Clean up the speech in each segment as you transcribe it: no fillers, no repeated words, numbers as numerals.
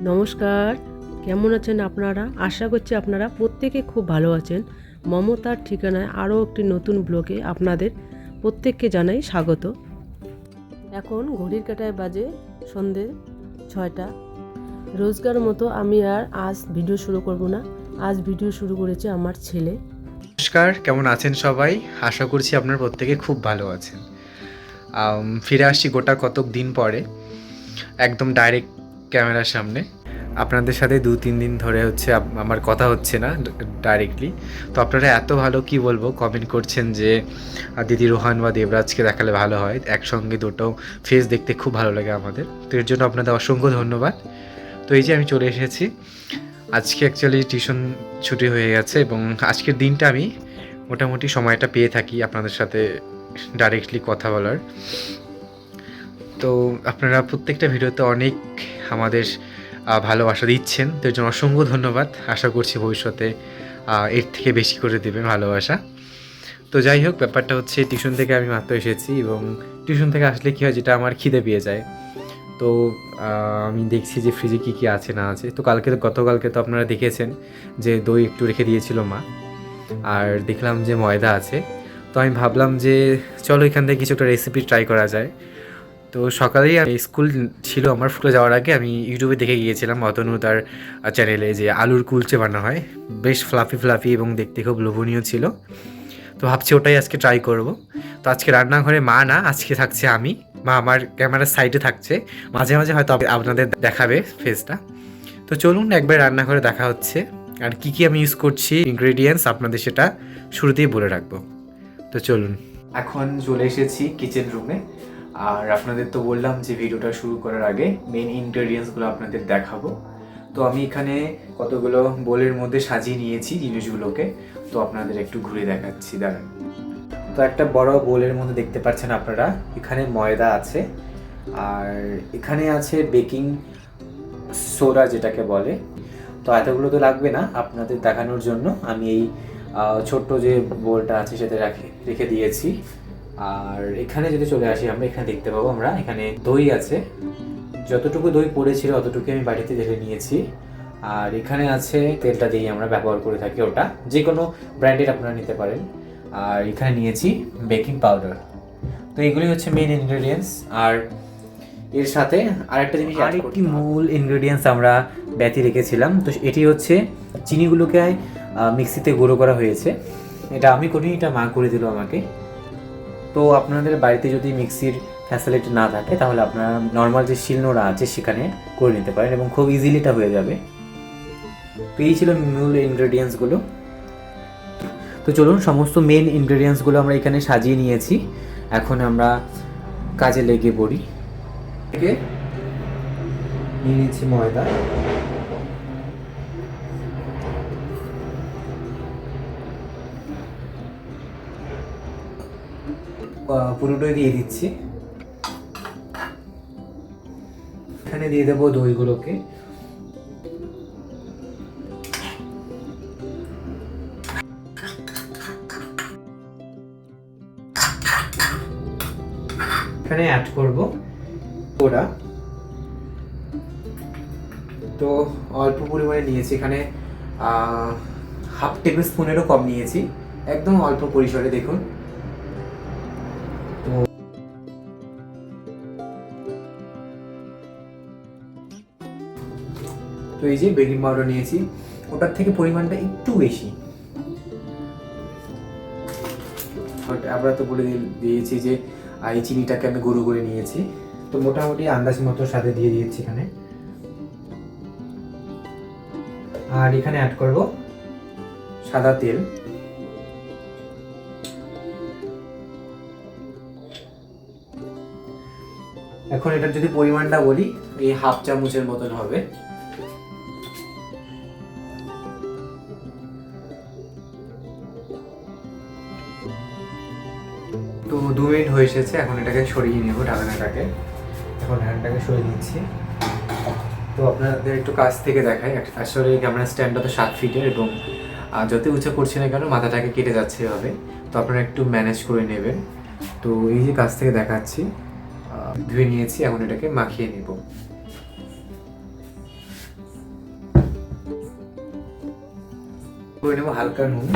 নমস্কার, কেমন আছেন আপনারা? আশা করছি আপনারা প্রত্যেকে খুব ভালো আছেন। মমতার ঠিকানায় আরও একটি নতুন ব্লগে আপনাদের প্রত্যেককে জানাই স্বাগত। এখন ঘড়ির কাঁটায় বাজে সন্ধে 6টা। রোজগার মতো আমি আর আজ ভিডিও শুরু করব না। আজ ভিডিও শুরু করেছে আমার ছেলে। নমস্কার, কেমন আছেন সবাই? আশা করছি আপনারা প্রত্যেকে খুব ভালো আছেন। ফিরে আসছি গোটা কতক দিন পরে, একদম ডাইরেক্ট ক্যামেরার সামনে। আপনাদের সাথে 2-3 দিন ধরে হচ্ছে আমার কথা হচ্ছে না ডাইরেক্টলি। তো আপনারা এত ভালো কি বলবো কমেন্ট করছেন যে দিদি রোহান বা দেবরাজকে দেখালে ভালো হয়, একসঙ্গে দুটো ফেস দেখতে খুব ভালো লাগে আমাদের। তো এর জন্য আপনাদের অসংখ্য ধন্যবাদ। তো এই যে আমি চলে এসেছি। আজকে অ্যাকচুয়ালি টিউশন ছুটি হয়ে গেছে এবং আজকের দিনটা আমি মোটামুটি সময়টা পেয়ে থাকি আপনাদের সাথে ডাইরেক্টলি কথা বলার। তো আপনারা প্রত্যেকটা ভিডিওতে অনেক আমাদের ভালোবাসা দিচ্ছেন, তো এর জন্য অসংখ্য ধন্যবাদ। আশা করছি ভবিষ্যতে এর থেকে বেশি করে দেবেন ভালোবাসা। তো যাই হোক, ব্যাপারটা হচ্ছে টিউশন থেকে আমি মাত্র এসেছি এবং টিউশন থেকে আসলে কী হয়, যেটা আমার খিদে পেয়ে যায়। তো আমি দেখছি যে ফ্রিজে কী কী আছে না আছে। তো গতকালকে তো আপনারা দেখেছেন যে দই একটু রেখে দিয়েছিল মা, আর দেখলাম যে ময়দা আছে। তো আমি ভাবলাম যে চলো এখান থেকে কিছু একটা রেসিপি ট্রাই করা যায়। তো সকালেই আমি স্কুল ছিল আমার, স্কুলে যাওয়ার আগে আমি ইউটিউবে দেখে গিয়েছিলাম অতনু তার চ্যানেলে যে আলুর কুলচে বানানো হয়, বেশ ফ্লাফি এবং দেখতে খুব লোভনীয় ছিল। তো ভাবছি ওটাই আজকে ট্রাই করব। তো আজকে রান্নাঘরে মা না, আজকে থাকছে আমি। মা আমার ক্যামেরার সাইডে থাকছে, মাঝে মাঝে হয়তো আপনাদের দেখাবে ফেসটা। তো চলুন একবার রান্নাঘরে দেখা হচ্ছে। আর কি কি আমি ইউজ করছি ইনগ্রেডিয়েন্টস আপনাদের সেটা শুরুতেই বলে রাখবো। তো চলুন, এখন চলে এসেছি কিচেন রুমে। আর আপনাদের তো বললাম যে ভিডিওটা শুরু করার আগে মেন ইনগ্রেডিয়েন্টসগুলো আপনাদের দেখাবো। তো আমি এখানে কতগুলো বোলের মধ্যে সাজিয়ে নিয়েছি জিনিসগুলোকে, তো আপনাদের একটু ঘুরে দেখাচ্ছি, দাঁড়ান। তো একটা বড় বোলের মধ্যে দেখতে পাচ্ছেন আপনারা, এখানে ময়দা আছে, আর এখানে আছে বেকিং সোডা যেটাকে বলে। তো এতগুলো তো লাগবে না, আপনাদের দেখানোর জন্য আমি এই ছোট্ট যে বোলটা আছে সেটা রেখে দিয়েছি। আর এখানে যদি চলে আসি আমরা, এখানে দেখতে পাবো আমরা এখানে দই আছে। যতটুকু দই পড়েছিল অতটুকু আমি বাড়িতে ঢেলে নিয়েছি। আর এখানে আছে তেলটা দিয়ে আমরা ব্যবহার করে থাকি, ওটা যে কোনো ব্র্যান্ডের আপনারা নিতে পারেন। আর এখানে নিয়েছি বেকিং পাউডার। তো এগুলি হচ্ছে মেন ইনগ্রেডিয়েন্টস। আর এর সাথে আরেকটা জিনিস, আরেকটি মূল ইনগ্রেডিয়েন্টস আমরা ব্যতি রেখেছিলাম। তো এটি হচ্ছে চিনিগুলোকে মিক্সিতে গুঁড়ো করা হয়েছে। এটা আমি করিনি, এটা মা করে দিল আমাকে। তো আপনাদের বাড়িতে যদি মিক্সির ফ্যাসিলিটি না থাকে তাহলে আপনারা নর্মাল যে শিলনোড়া আছে সেখানে করে নিতে পারেন এবং খুব ইজিলি এটা হয়ে যাবে। তো এই ছিল মূল ইনগ্রেডিয়েন্টসগুলো। তো চলুন, সমস্ত মেন ইনগ্রেডিয়েন্টসগুলো আমরা এখানে সাজিয়ে নিয়েছি। এখন আমরা কাজে লেগে পড়ি। থেকে নিয়ে নিচ্ছি ময়দা। পুরোটাই দিয়ে দিচ্ছি। এখানে দিয়ে দেবো দইগুলোকে। এখানে অ্যাড করব ওরা। তো অল্প পরিমাণে নিয়েছি, এখানে হাফ টেবিল স্পুনেরও কম নিয়েছি, একদম অল্প পরিসরে দেখুন। তো এই যে বেকিং পাউডার নিয়েছি, ওটার থেকে পরিমাণটা একটু বেশি। আমরা তো বলে দিয়েছি যে এই চিনিটাকে আমি গুঁড়ো করে নিয়েছি। তো মোটামুটি আন্দাজ মতো সাথে দিয়ে দিয়েছি এখানে। আর এখানে অ্যাড করব সাদা তেল। এখন এটার যদি পরিমাণটা বলি, এই হাফ চামচের মতন হবে। তো 2 মিনিট হয়ে এসেছে, এখন এটাকে সরিয়ে নেব ঢাকনাটাকে। এখন ঢাকনাটাকে সরিয়ে নিচ্ছি। তো আপনাদের একটু কাছ থেকে দেখাই। আসলে ক্যামেরা স্ট্যান্ডটা তো 7 ফিটের এবং যতই উঁচু করছি না কেন মাথাটাকে কেটে যাচ্ছে এভাবে। তো আপনারা একটু ম্যানেজ করে নেবেন। তো এই যে কাছ থেকে দেখাচ্ছি, ধুয়ে নিয়েছি, এখন এটাকে মাখিয়ে নিব। করে নেবো হালকা নুন,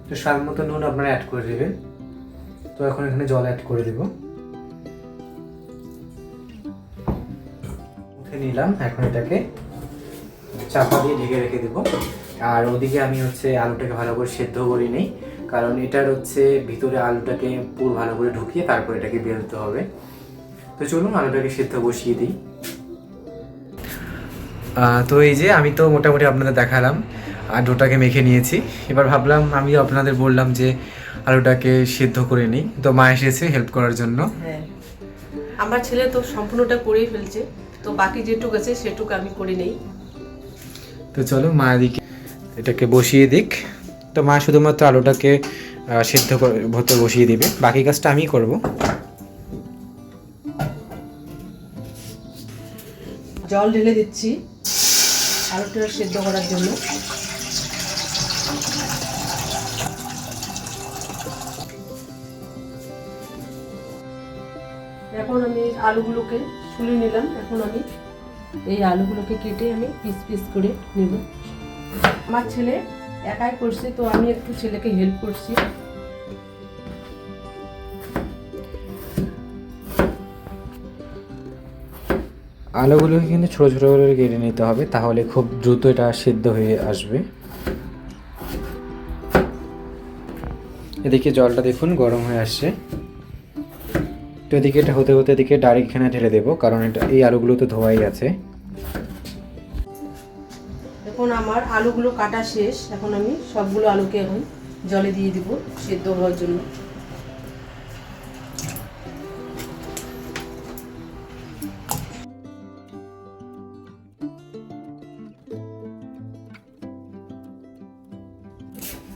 তো স্বাদ মতো নুন আপনারা অ্যাড করে দেবেন। তো এখন এখানে জল অ্যাড করে দেব, উঠে নিলাম। এখন এটাকে চাপা দিয়ে ঢেকে রেখে দেব। আর ওদিকে আমি হচ্ছে আলুটাকে ভালো করে সেদ্ধ করে নিই, কারণ এটার হচ্ছে ভিতরে আলুটাকে পুরো ভালো করে ঢুকিয়ে তারপর এটাকে বেরোতে হবে। তো চলুন আলুটাকে সেদ্ধ বসিয়ে দিই। তো এই যে আমি তো মোটামুটি আপনাদের দেখালাম আর ডোটাকে মেখে নিয়েছি। এবার ভাবলাম আমি আপনাদের বললাম যে আলুটাকে সেদ্ধ করে নিই, তো মা এসেছে হেল্প করার জন্য। হ্যাঁ, আমার ছেলে তো সম্পূর্ণটা করেই ফেলছে, তো বাকি যেটুকু আছে সেটুকু আমি করে নেই। তো চলো মা এদিকে এটাকে বসিয়ে দিক। তো মা শুধুমাত্র আলুটাকে সেদ্ধ ভেতর বসিয়ে দিবে, বাকি কাজটা আমিই করব। জল ঢেলে দিচ্ছি আলুটা সেদ্ধ করার জন্য। এখন আমি আলুগুলোকে ছুলে নিলাম। এখন আমি এই আলুগুলোকে কেটে আমি পিস পিস করে নেব। আমার ছেলে একাই করছে, তো আমি একটু ছেলেকে হেল্প করছি। আলুগুলোকে কিন্তু ছোটো ছোটো করে কেটে নিতে হবে, তাহলে খুব দ্রুত এটা সিদ্ধ হয়ে আসবে। এদিকে জলটা দেখুন গরম হয়ে আসছে। তো এদিকে এটা হতে হতে এদিকে ডাইরেক্ট এখানে ঢেলে দেবো, কারণ এটা এই আলুগুলো তো ধোয়াই আছে। এখন আমার আলুগুলো কাটা শেষ। এখন আমি সবগুলো আলুকে এখন জলে দিয়ে দিব সেদ্ধ হওয়ার জন্য।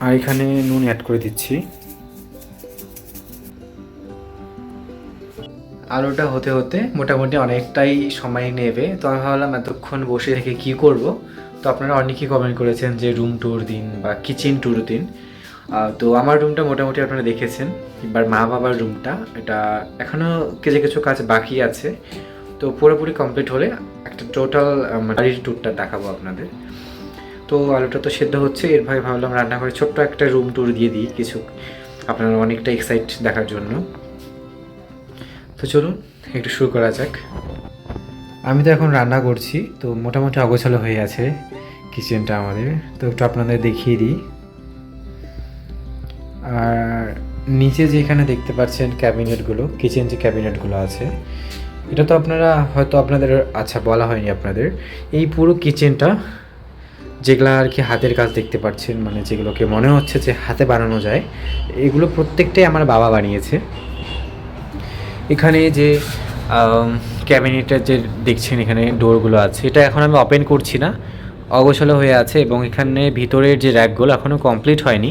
আর এখানে নুন অ্যাড করে দিচ্ছি। আলুটা হতে হতে মোটামুটি অনেকটাই সময় নেবে, তো আমি ভাবলাম এতক্ষণ বসে থেকে কি করব। তো আপনারা অনেকেই কমেন্ট করেছেন যে রুম ট্যুর দিন বা কিচেন ট্যুর দিন। তো আমার রুমটা মোটামুটি আপনারা দেখেছেন। এবার মা বাবার রুমটা, এটা এখনও কিছু কিছু কাজ বাকি আছে। তো পুরোপুরি কমপ্লিট হলে একটা টোটাল বাড়ির ট্যুরটা দেখাবো আপনাদের। তো আলুটা তো সেদ্ধ হচ্ছে, এর ভাবে ভাবলাম রান্নাঘরে ছোট্ট একটা রুম ট্যুর দিয়ে দিই কিছু, আপনারা অনেকটা এক্সাইট দেখার জন্য। তো চলুন একটু শুরু করা যাক। আমি তো এখন রান্না করছি, তো মোটামুটি অগোছালো হয়ে আছে কিচেনটা আমাদের, তো একটু আপনাদের দেখিয়ে দিই। আর নিচে যেখানে দেখতে পাচ্ছেন ক্যাবিনেটগুলো, কিচেন যে ক্যাবিনেটগুলো আছে, এটা তো আপনারা হয়তো আপনাদের আচ্ছা বলা হয়নি আপনাদের, এই পুরো কিচেনটা যেগুলো আর কি হাতের কাজ দেখতে পাচ্ছেন, মানে যেগুলোকে মনে হচ্ছে যে হাতে বানানো যায়, এগুলো প্রত্যেকটাই আমার বাবা বানিয়েছে। এখানে যে ক্যাবিনেটের যে দেখছেন এখানে ডোরগুলো আছে, এটা এখন আমি ওপেন করছি না, অগোছালো হয়ে আছে। এবং এখানে ভিতরের যে র্যাকগুলো এখনও কমপ্লিট হয়নি,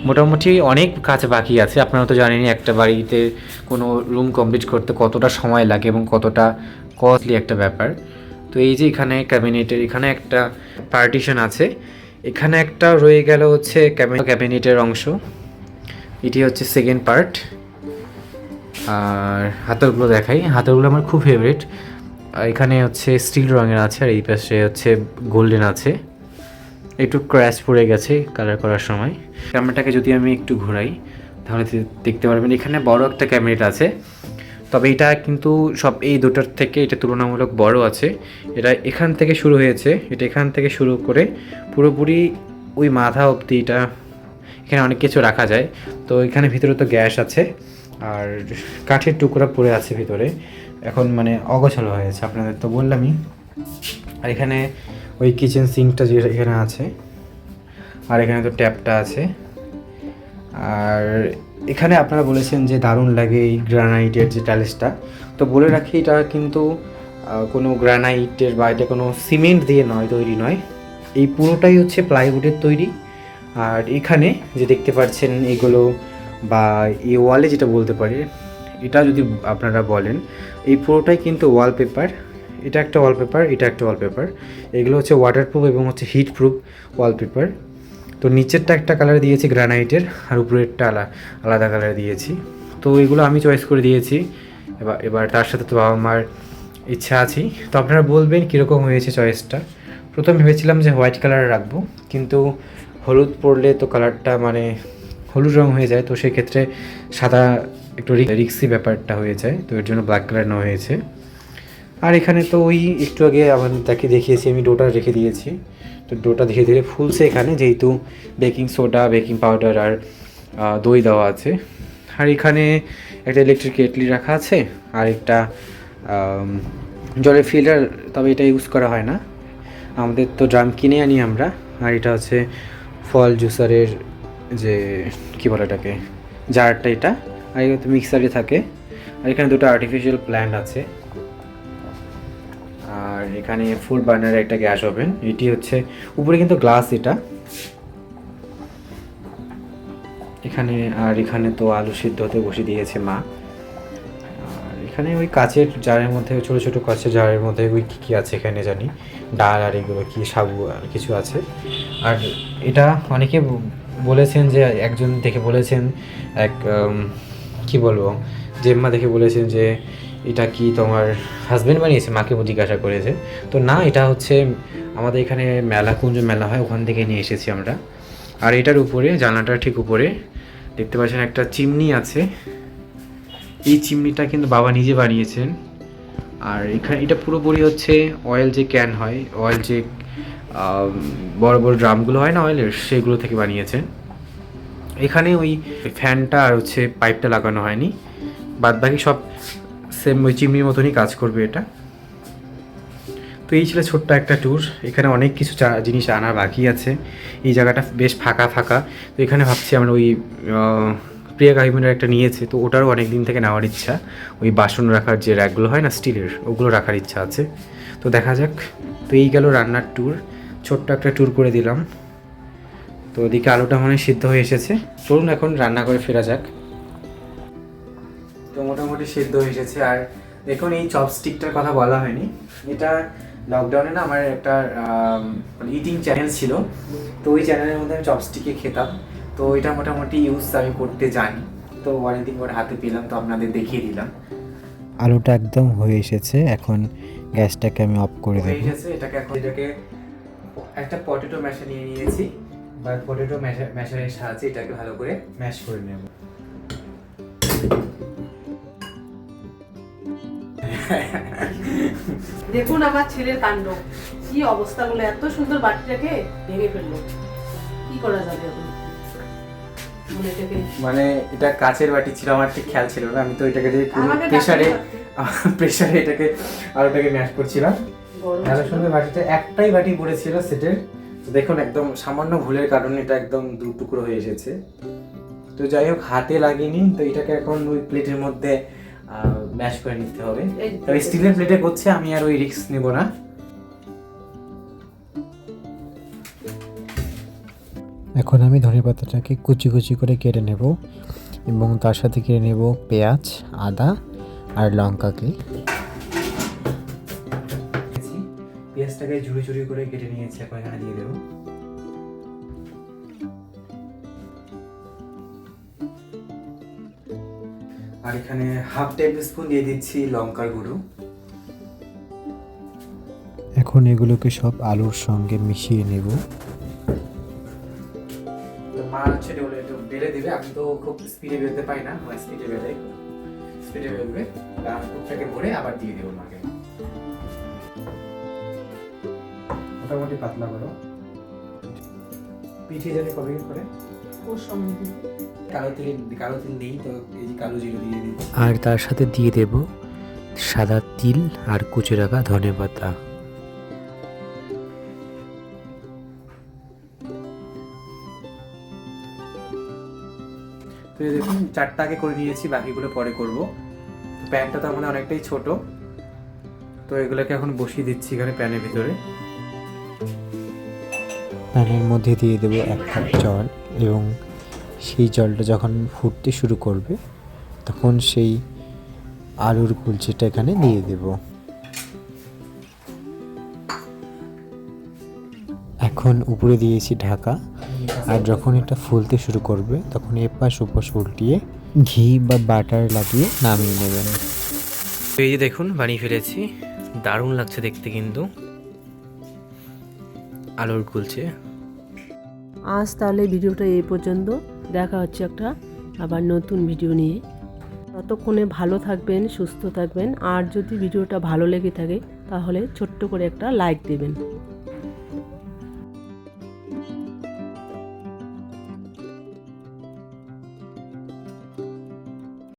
মোটামুটি অনেক কাজ বাকি আছে। আপনারা তো জানেনই একটা বাড়িতে কোনো রুম কমপ্লিট করতে কতটা সময় লাগে এবং কতটা কস্টলি একটা ব্যাপার। তো এই যে এখানে ক্যাবিনেটের এখানে একটা পার্টিশন আছে, এখানে একটা রয়ে গেল হচ্ছে ক্যাবিনেটের অংশ, এটি হচ্ছে সেকেন্ড পার্ট। আর হাতলগুলো দেখাই, হাতলগুলো আমার খুব ফেভারিট। এখানে হচ্ছে স্টিল রঙের আছে, আর এই পাশে হচ্ছে গোল্ডেন আছে, একটু ক্র্যাশ পড়ে গেছে কালার করার সময়। ক্যামেরাটাকে যদি আমি একটু ঘোরাই তাহলে দেখতে পারবেন এখানে বড় একটা ক্যাবিনেট আছে, তবে এটা কিন্তু সব এই দুটোর থেকে এটা তুলনামূলক বড় আছে। এটা এখান থেকে শুরু হয়েছে, এটা এখান থেকে শুরু করে পুরোপুরি ওই মাথা অবধি, এটা এখানে অনেক কিছু রাখা যায়। তো এখানে ভিতরে তো গ্যাস আছে, আর কাঠের টুকরা পড়ে আছে ভিতরে, এখন মানে অগোছালো হয়েছে আপনাদের তো বললামই। আর এখানে ওই কিচেন সিঙ্কটা যে এখানে আছে, আর এখানে তো ট্যাপটা আছে। আর এখানে আপনারা বলেছেন যে দারুণ লাগে এই গ্রানাইটের যে টাইলসটা, তো বলে রাখি এটা কিন্তু কোনো গ্রানাইটের বা এটা কোনো সিমেন্ট দিয়ে তৈরি নয়, এই পুরোটাই হচ্ছে প্লাইউডের তৈরি। আর এখানে যে দেখতে পাচ্ছেন এগুলো বা এই ওয়ালে যেটা বলতে পারি, এটা যদি আপনারা বলেন এই পুরোটাই কিন্তু ওয়ালপেপার। এটা একটা ওয়ালপেপার, এটা একটা ওয়ালপেপার, এগুলো হচ্ছে ওয়াটারপ্রুফ এবং হচ্ছে হিট প্রুফ ওয়ালপেপার। তো তো নিচেরটা একটা কালার দিয়েছি গ্রানাইটের, আর উপরেরটা আলাদা কালার দিয়েছি। তো এগুলো আমি চয়েস করে দিয়েছি। এবার তার সাথে তো বাবা মার ইচ্ছা আছেই। তো আপনারা বলবেন কীরকম হয়েছে চয়েসটা। প্রথম ভেবেছিলাম যে হোয়াইট কালার রাখবো, কিন্তু হলুদ পরলে তো কালারটা মানে হলুদ রং হয়ে যায়, তো সেক্ষেত্রে সাদা একটু রিক্সি ব্যাপারটা হয়ে যায়, তো এর জন্য ব্ল্যাক কালার নেওয়া হয়েছে। আর এখানে তো ওই একটু আগে আবার দেখিয়েছি আমি ডোটা রেখে দিয়েছি। তো ডোটা ধীরে ধীরে ফুলছে এখানে, যেহেতু বেকিং সোডা, বেকিং পাউডার আর দই দেওয়া আছে। আর এখানে একটা ইলেকট্রিক কেটলি রাখা আছে, আর একটা জলের ফিল্টার, তবে এটা ইউজ করা হয় না, আমাদের তো ড্রাম কিনে আনি আমরা। আর এটা হচ্ছে ফল জুসারের যে কী বলে এটাকে, জারটা এটা। আর এটা তো মিক্সারে থাকে। আর এখানে দুটো আর্টিফিশিয়াল প্ল্যান্ট আছে। আর এখানে ফুড বার্নারের একটা গ্যাস ওভেন, এটি হচ্ছে উপরে কিন্তু গ্লাস এটা। এখানে তো আলু সিদ্ধ হতে বসিয়ে দিয়েছে মা। আর এখানে ওই কাচের জারের মধ্যে, ছোটো ছোটো কাচের জারের মধ্যে ওই কী আছে এখানে জানি, ডাল আর এগুলো কি সাবু আর কিছু আছে। আর এটা অনেকে বলেছেন যে, একজন দেখে বলেছেন, এক কি বলবো, জেম্মা দেখে বলেছেন যে এটা কি তোমার হাজব্যান্ড বানিয়েছে, মাকে জিজ্ঞাসা করেছে। তো না, এটা হচ্ছে আমাদের এখানে কুঞ্জ মেলা হয়, ওখান থেকে নিয়ে এসেছি আমরা। আর এটার উপরে, জানলাটার ঠিক উপরে দেখতে পাচ্ছেন একটা চিমনি আছে। এই চিমনিটা কিন্তু বাবা নিজে বানিয়েছেন। আর এখানে এটা পুরোপুরি হচ্ছে অয়েল যে ক্যান হয়, অয়েল যে বড় বড় ড্রামগুলো হয় না অয়েলের, সেগুলো থেকে বানিয়েছেন। এখানে ওই ফ্যানটা আর হচ্ছে পাইপটা লাগানো হয়নি, বাদবাকি সব সেম ওই চিমনির মতনই কাজ করবে এটা। তো এই ছিল ছোট্ট একটা ট্যুর। এখানে অনেক কিছু জিনিস আনার বাকি আছে। এই জায়গাটা বেশ ফাঁকা ফাঁকা, তো এখানে ভাবছি আমরা ওই প্রিয়া কাহিমিনের একটা নিয়েছে, তো ওটারও অনেক দিন থেকে নেওয়ার ইচ্ছা। ওই বাসন রাখার যে র্যাকগুলো হয় না স্টিলের, ওগুলো রাখার ইচ্ছা আছে। তো দেখা যাক। তো এই গেল রান্নার ট্যুর, ছোট্ট একটা ট্যুর করে দিলাম। তো ওদিকে আলুটা মনে সিদ্ধ হয়ে এসেছে, চলুন এখন রান্না করে ফেরা যাক। তো মোটামুটি সিদ্ধ হয়ে এসেছে। আর দেখুন, এই চপস্টিকটার কথা বলা হয়নি। এটা লকডাউনে না আমার একটা ইটিং চ্যানেল ছিল, তো ওই চ্যানেলের মধ্যে আমি চপস্টিকে খেতাম। তো এটা মোটামুটি ইউজ আমি করতে জানি, তো অনেকদিন পরে হাতে পেলাম, তো আপনাদের দেখিয়ে দিলাম। আলুটা একদম হয়ে এসেছে, এখন গ্যাসটাকে আমি অফ করে দেবো। এটাকে একটা পটেটো ম্যাশার নিয়ে নিয়েছি, বা পটেটো ম্যাশারের সাহায্যে এটাকে ভালো করে ম্যাশ করে নেব। দেখুন আমার ছেলের কাণ্ড, কি অবস্থাগুলো, এত সুন্দর বাটিটাকে ভেঙে ফেললো। কি করা যাবে এখন? মানে এটা কাচের বাটি ছিল, আমার ঠিক খেয়াল ছিল না। আমি তো এটাকে দিয়ে প্রেসারে এটাকে আলুটাকে ম্যাশ করছিলাম। এত সুন্দর বাটিটা, একটাই বাটি পড়েছিল সেটের। তো দেখুন, একদম সামান্য ভুলের কারণে এটা একদম দু টুকরো হয়ে এসেছে। তো যাই হোক, হাতে লাগেনি। তো এটাকে এখন ওই প্লেটের মধ্যে ম্যাশ করে নিতে হবে। তবে স্টিলের প্লেটে করছে, আমি আর ওই রিস্ক নেব না। এখন আমি ধনেপাতাটাকে কুচি কুচি করে কেটে নেব, এবং তার সাথে কেটে নেব পেঁয়াজ, আদা আর লঙ্কাকে। পেঁয়াজটাকে ঝুড়ি ঝুড়ি করে কেটে নিয়েছি, এখন এখানে দিয়ে দেবো। আর এখানে হাফ টেবিল স্পুন দিয়ে দিচ্ছি লঙ্কার গুঁড়ো। এখন এগুলোকে সব আলুর সঙ্গে মিশিয়ে নেব। মা হচ্ছে বেলে দিবে, আমি তো খুব স্পিডে বেলতে পারি না, স্পিডে বেলে স্পিডে বেলবে। কুকটাকে ভরে আবার দিয়ে দেবো মাকে। মোটামুটি পাতলা করো। পিঠে জানি কবে করে কালো তিল দিই, তো এই যে কালো জিরে দিয়ে দিই। আর তার সাথে দিয়ে দেব সাদা তিল আর কুচে রাখা ধনেপাতা। তো দেখুন, চারটা আগে করে নিয়েছি, বাকিগুলো পরে করব। প্যানটা তো আমাদের অনেকটাই ছোট, তো এগুলোকে এখন বসিয়ে দিচ্ছি এখানে প্যানের ভিতরে। প্যানের মধ্যে দিয়ে দেব 1 কাপ জল, এবং সেই জলটা যখন ফুটতে শুরু করবে তখন সেই আলুর কুলচিটা এখানে দিয়ে দেব। এখন উপরে দিয়েছি ঢাকা, আর যখন এটা ফুলতে শুরু করবে তখন এপাশ ওপাশ উল্টিয়ে ঘি বা বাটার লাগিয়ে নামিয়ে নেবেন। এই যে দেখুন বানিয়ে ফেলেছি, দারুণ লাগছে দেখতে কিন্তু আলুর কুলচে। আজ তাহলে ভিডিওটা এই পর্যন্ত, দেখা হচ্ছে একটা আবার নতুন ভিডিও নিয়ে। ততক্ষণে ভালো থাকবেন, সুস্থ থাকবেন, আর যদি ভিডিওটা ভালো লেগে থাকে তাহলে ছোট্ট করে একটা লাইক দেবেন।